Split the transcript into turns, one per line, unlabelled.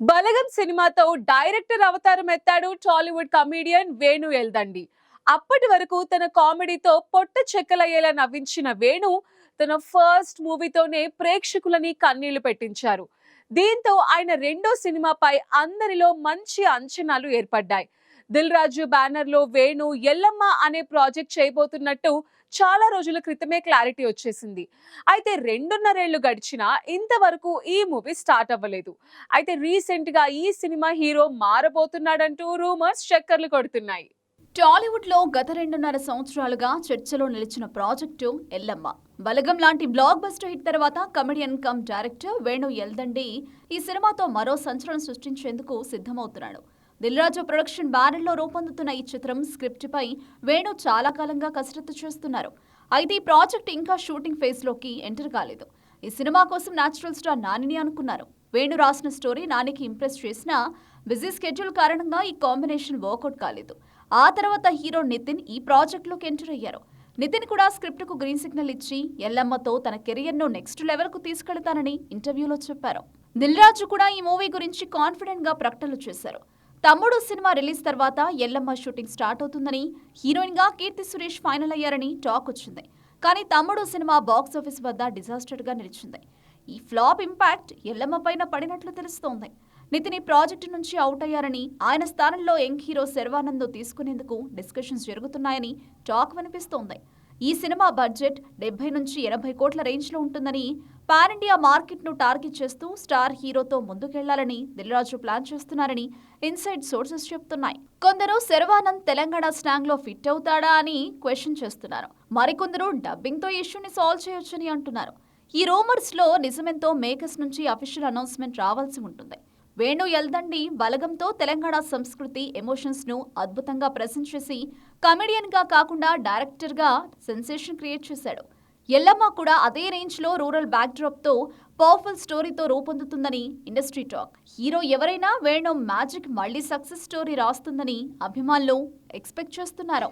బలగం సినిమాతో డైరెక్టర్ అవతారం ఎత్తాడు టాలీవుడ్ కమీడియన్ వేణు ఎల్దండి. అప్పటి వరకు తన కామెడీతో పొట్ట చెక్కలయ్యేలా నవ్వించిన వేణు తన ఫస్ట్ మూవీతోనే ప్రేక్షకులని కన్నీళ్లు పెట్టించారు. దీంతో ఆయన రెండో సినిమాపై అందరిలో మంచి అంచనాలు ఏర్పడ్డాయి. దిల్ రాజు బ్యానర్ లో వేణు ఎల్లమ్మ అనే ప్రాజెక్ట్ చేయబోతున్నట్టు చాలా రోజుల క్రితమే క్లారిటీ వచ్చేసింది. అయితే 2.5 ఏళ్లు గడిచినా ఇంతవరకు ఈ మూవీ స్టార్ట్ అవ్వలేదు. అయితే రీసెంట్ గా ఈ సినిమా హీరో మారబోతున్నాడంటూ రూమర్స్ చక్కర్లు కొడుతున్నాయి.
టాలీవుడ్ లో గత 2.5 సంవత్సరాలుగా చర్చలో నిలిచిన ప్రాజెక్టు ఎల్లమ్మ. బలగం లాంటి బ్లాక్ బస్టర్ హిట్ తర్వాత comedian come director Venu Yeldandi ఈ సినిమాతో మరో సంచలనం సృష్టించేందుకు సిద్ధమవుతున్నాడు. దిల్ రాజు ప్రొడక్షన్ బ్యానర్లో రూపొందుతున్న ఈ చిత్రం స్క్రిప్ట్ పై వేణు చాలా కాలంగా కసరత్తు చేస్తున్నారు. అయితే ఈ ప్రాజెక్ట్ ఇంకా షూటింగ్ ఫేజ్ లోకి ఎంటర్ కాలేదు. ఈ సినిమా కోసం న్యాచురల్ స్టార్ నానిని అనుకున్నారు. వేణు రాసిన స్టోరీ నానికి ఇంప్రెస్ చేసినా బిజీ స్కెడ్యూల్ కారణంగా ఈ కాంబినేషన్ వర్కౌట్ కాలేదు. ఆ తర్వాత హీరో నితిన్ ఈ ప్రాజెక్ట్లోకి ఎంటర్ అయ్యారు. నితిన్ కూడా స్క్రిప్ట్ కు గ్రీన్ సిగ్నల్ ఇచ్చి ఎల్లమ్మతో తన కెరియర్ ను నెక్స్ట్ లెవెల్ కు తీసుకెళ్తానని ఇంటర్వ్యూలో చెప్పారు. దిల్ రాజు కూడా ఈ మూవీ గురించి కాన్ఫిడెంట్ గా ప్రకటనలు చేశారు. తమ్ముడు సినిమా రిలీజ్ తర్వాత ఎల్లమ్మ షూటింగ్ స్టార్ట్ అవుతుందని, హీరోయిన్ గా కీర్తి సురేష్ ఫైనల్ అయ్యారని టాక్ వచ్చింది. కానీ తమ్ముడు సినిమా బాక్స్ ఆఫీస్ వద్ద డిజాస్టర్ గా నిలిచింది. ఈ ఫ్లాప్ ఇంపాక్ట్ ఎల్లమ్మ పైన పడినట్లు తెలుస్తోంది. నితిన్ ఈ ప్రాజెక్టు నుంచి అవుట్ అయ్యారని, ఆయన స్థానంలో యంగ్ హీరో శర్వానంద్ తీసుకునేందుకు డిస్కషన్స్ జరుగుతున్నాయని టాక్ వినిపిస్తోంది. ఈ సినిమా బడ్జెట్ 70 నుంచి 80 కోట్ల రేంజ్ లో ఉంటుందని, పాన్ ఇండియా మార్కెట్ ను టార్గెట్ చేస్తూ స్టార్ హీరోతో ముందుకెళ్లాలని దిల్ రాజు ప్లాన్ చేస్తున్నారని ఇన్సైడ్ సోర్సెస్ చెప్తున్నాయి. కొందరు శర్వానంద్ తెలంగాణ స్లాంగ్ లో ఫిట్ అవుతాడా అని క్వశ్చన్ చేస్తున్నారు. మరికొందరు డబ్బింగ్ తో ఇష్యూని సాల్వ్ చేయొచ్చని అంటున్నారు. ఈ రూమర్స్ లో నిజమెంతో మేకర్స్ నుంచి అఫీషియల్ అనౌన్స్మెంట్ రావాల్సి ఉంటుంది. వేణు ఎల్దండి బలగంతో తెలంగాణ సంస్కృతి ఎమోషన్స్ ను అద్భుతంగా ప్రెజెంట్ చేసి కమెడియన్ గా కాకుండా డైరెక్టర్ గా సెన్సేషన్ క్రియేట్ చేశాడు. ఎల్లమ్మ కూడా అదే రేంజ్ లో రూరల్ బ్యాక్ డ్రాప్ తో పవర్ఫుల్ స్టోరీతో రూపొందుతుందని ఇండస్ట్రీ టాక్. హీరో ఎవరైనా వేణు మ్యాజిక్ మళ్లీ సక్సెస్ స్టోరీ రాస్తుందని అభిమానులు ఎక్స్పెక్ట్ చేస్తున్నారు.